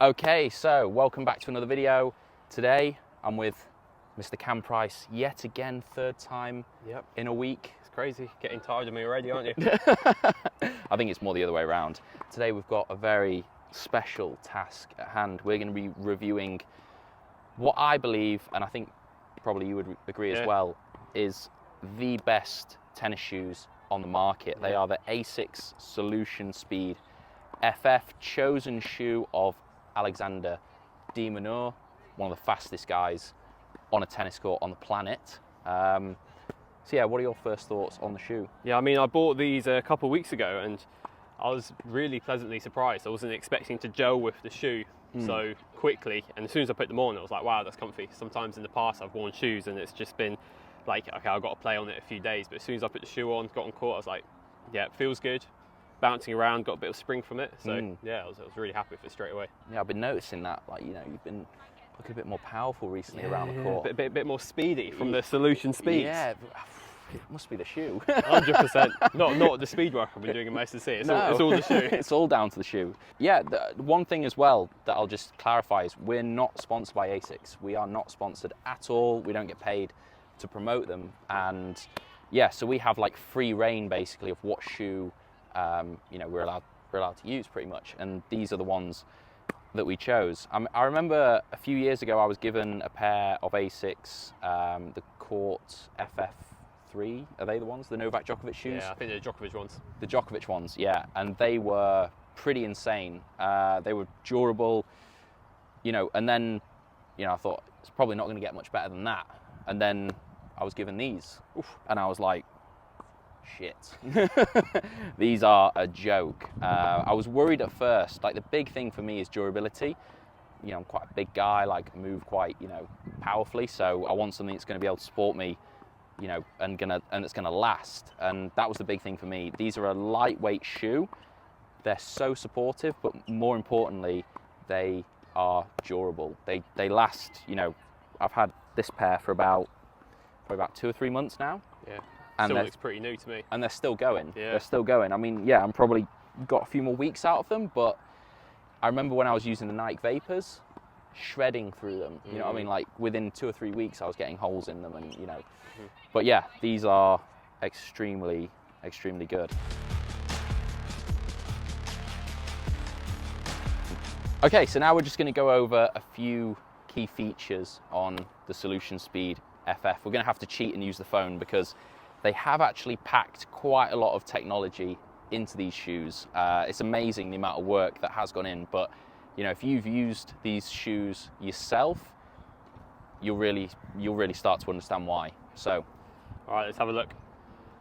Okay, so welcome back to another video. Today I'm with Mr. Cam Price yet again, third time in a week. It's crazy, getting tired of me already, aren't you? I think it's more the other way around. Today we've got a very special task at hand. We're going to be reviewing what I believe, and I think probably you would agree as well, is the best tennis shoes on the market. They are the Asics Solution Speed FF, chosen shoe of Alexander de Minaur, one of the fastest guys on a tennis court on the planet. So yeah, what are your first thoughts on the shoe? Yeah, I mean, I bought these a couple of weeks ago and I was really pleasantly surprised. I wasn't expecting to gel with the shoe so quickly, and as soon as I put them on, I was like, wow, that's comfy. Sometimes in the past I've worn shoes and it's just been like, okay, I've got to play on it a few days, but as soon as I put the shoe on, got on court, I was like, yeah, it feels good. Bouncing around, got a bit of spring from it, so yeah, I was really happy with it straight away. Yeah, I've been noticing that, like, you know, you've been looking a bit more powerful recently around the court. A bit more speedy from the Solution Speeds. Yeah, it must be the shoe. 100%. Not the speed work I've been doing in my SSC. It's all the shoe. It's all down to the shoe. Yeah, the one thing as well that I'll just clarify is we're not sponsored by Asics. We are not sponsored at all. We don't get paid to promote them, and yeah, so we have like free reign basically of what shoe you know, we're allowed to use pretty much, and these are the ones that we chose. I remember a few years ago I was given a pair of Asics, the Court FF3. Are they the ones, the Novak Djokovic shoes? Yeah, I think they're the Djokovic ones. The Djokovic ones, yeah, and they were pretty insane. They were durable, you know, and then, you know, I thought it's probably not going to get much better than that, and then I was given these, and I was like, shit. These are a joke. I was worried at first. Like, the big thing for me is durability. You know, I'm quite a big guy, like move quite, you know, powerfully, so I want something that's going to be able to support me, you know, and it's going to last. And that was the big thing for me. These are a lightweight shoe. They're so supportive, but more importantly, they are durable. They last, you know, I've had this pair for probably about 2 or 3 months now. Yeah. And still looks pretty new to me. And they're still going. Yeah. They're still going. I mean, yeah, I'm probably got a few more weeks out of them, but I remember when I was using the Nike Vapors, shredding through them. You know what I mean? Like, within 2 or 3 weeks, I was getting holes in them, and, you know. But yeah, these are extremely, extremely good. Okay, so now we're just going to go over a few key features on the Solution Speed FF. We're going to have to cheat and use the phone because they have actually packed quite a lot of technology into these shoes. It's amazing the amount of work that has gone in, but you know, if you've used these shoes yourself, you'll really start to understand why. So, all right, let's have a look.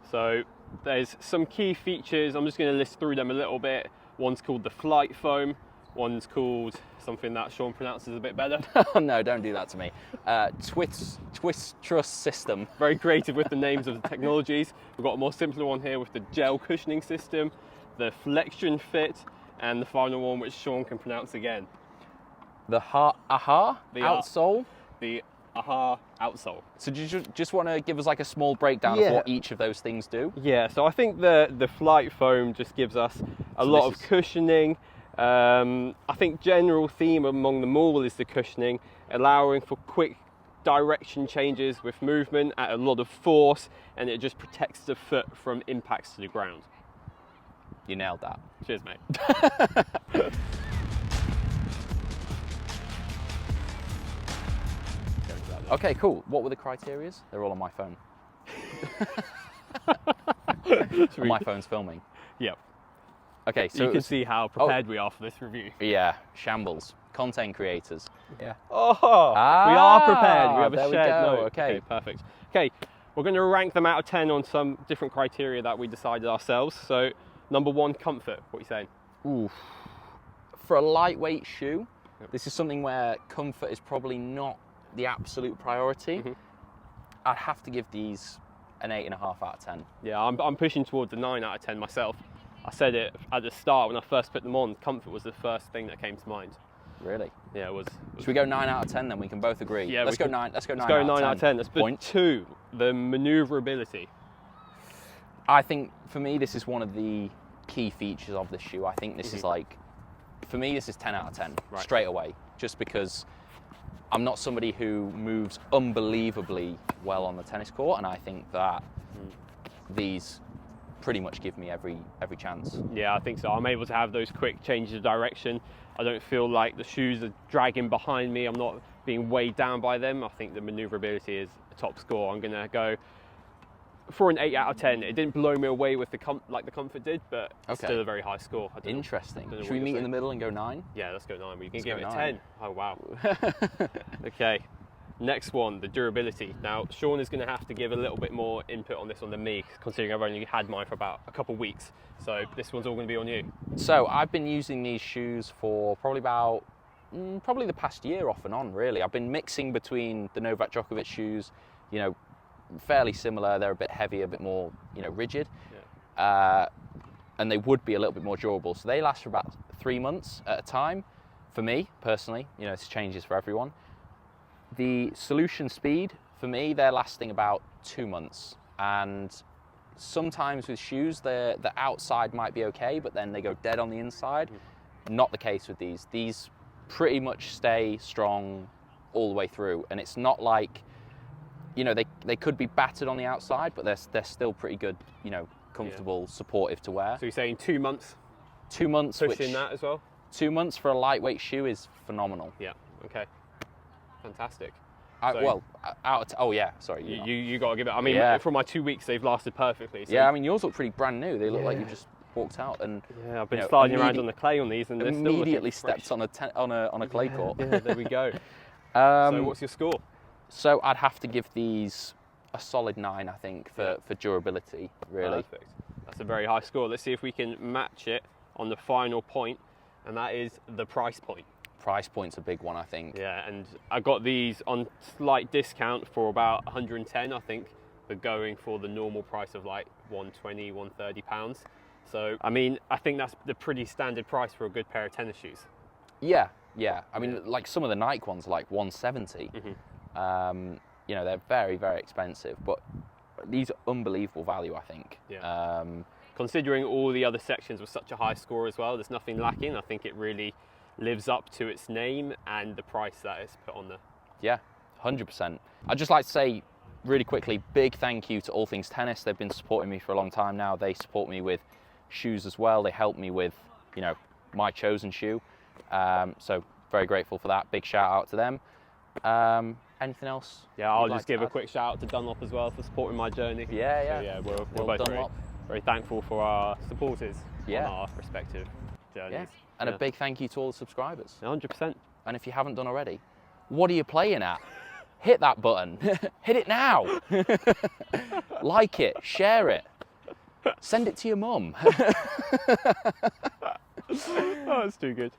So there's some key features. I'm just going to list through them a little bit. One's called the Flight Foam. One's called something that Sean pronounces a bit better. No, don't do that to me. Twist Trust System. Very creative with the names of the technologies. We've got a more simpler one here with the gel cushioning system, the Flexion Fit, and the final one which Sean can pronounce again. The AHA outsole? The AHA outsole. So do you just want to give us like a small breakdown of what each of those things do? Yeah, so I think the Flight Foam just gives us a lot of cushioning. I think general theme among them all is the cushioning, allowing for quick direction changes with movement at a lot of force, and it just protects the foot from impacts to the ground. You nailed that. Cheers, mate. Okay, cool. What were the criterias? They're all on my phone. My phone's filming. Yep. Okay, so you can see how prepared we are for this review. Yeah, shambles. Content creators. Yeah. Oh, we are prepared. We have a shared note. Okay, perfect. Okay, we're going to rank them out of 10 on some different criteria that we decided ourselves. So, number 1, comfort. What are you saying? Ooh. For a lightweight shoe, this is something where comfort is probably not the absolute priority. I'd have to give these an 8.5 out of 10. Yeah, I'm pushing towards a 9 out of 10 myself. I said it at the start when I first put them on, comfort was the first thing that came to mind. Really? Yeah, it was. Should we go 9 out of 10 then? We can both agree. Yeah, let's go 9 out of 10. That's point 2, the maneuverability. I think for me this is one of the key features of the shoe. I think this is like for me, this is 10 out of 10 Right. straight away, just because I'm not somebody who moves unbelievably well on the tennis court, and I think that these pretty much give me every chance. Yeah, I think so. I'm able to have those quick changes of direction. I don't feel like the shoes are dragging behind me. I'm not being weighed down by them. I think the maneuverability is a top score. I'm going to go for an 8 out of 10. It didn't blow me away with the comfort did, but Okay. still a very high score. I don't know. Interesting. Don't know Should what we you're meet in saying. the middle and go 9? Yeah, let's go 9. We can Let's give go it 9. 10. Oh, wow. Okay. Next one, the durability. Now, Sean is going to have to give a little bit more input on this one than me, considering I've only had mine for about a couple of weeks. So this one's all going to be on you. So I've been using these shoes for probably the past year off and on, really. I've been mixing between the Novak Djokovic shoes, you know, fairly similar. They're a bit heavier, a bit more, you know, rigid. Yeah. And they would be a little bit more durable. So they last for about 3 months at a time. For me, personally, you know, this changes for everyone. The solution speed, for me, they're lasting about 2 months. And sometimes with shoes, the outside might be okay, but then they go dead on the inside. Not the case with these. These pretty much stay strong all the way through. And it's not like, you know, they could be battered on the outside, but they're still pretty good, you know, comfortable, supportive to wear. So you're saying 2 months 2 months, pushing that as well? 2 months for a lightweight shoe is phenomenal. Yeah, okay. Fantastic. Oh yeah, sorry. You got to give it. I mean, Yeah. for my 2 weeks, they've lasted perfectly. So Yeah, I mean, yours look pretty brand new. They look like you just walked out and yeah, I've been you know, sliding around on the clay on these, and they're still immediately looking fresh. stepped on a clay court. Yeah, there we go. So what's your score? So I'd have to give these a solid 9, I think, for durability, really. Perfect. That's a very high score. Let's see if we can match it on the final point, and that is the price point. Price point's a big one, I think. Yeah, and I got these on slight discount for about 110, I think, but going for the normal price of like 120, 130 pounds. So, I mean, I think that's the pretty standard price for a good pair of tennis shoes. Yeah. I mean, like some of the Nike ones are like 170. You know, they're very, very expensive, but these are unbelievable value, I think. Yeah. Considering all the other sections with such a high score as well, there's nothing lacking. I think it really lives up to its name and the price that is put on there. Yeah, 100%. I'd just like to say really quickly, big thank you to All Things Tennis. They've been supporting me for a long time now. They support me with shoes as well. They help me with, you know, my chosen shoe. So very grateful for that. Big shout out to them. Anything else? Yeah, I'll you'd like just to give a add? quick shout out to Dunlop as well for supporting my journey. Yeah. So, yeah, we're Well both done, very, Lop. very thankful for our supporters Yeah. on our respective journeys. Yeah. And a big thank you to all the subscribers. 100%. And if you haven't done already, what are you playing at? Hit that button. Hit it now. Like it, share it. Send it to your mum. Oh, it's too good.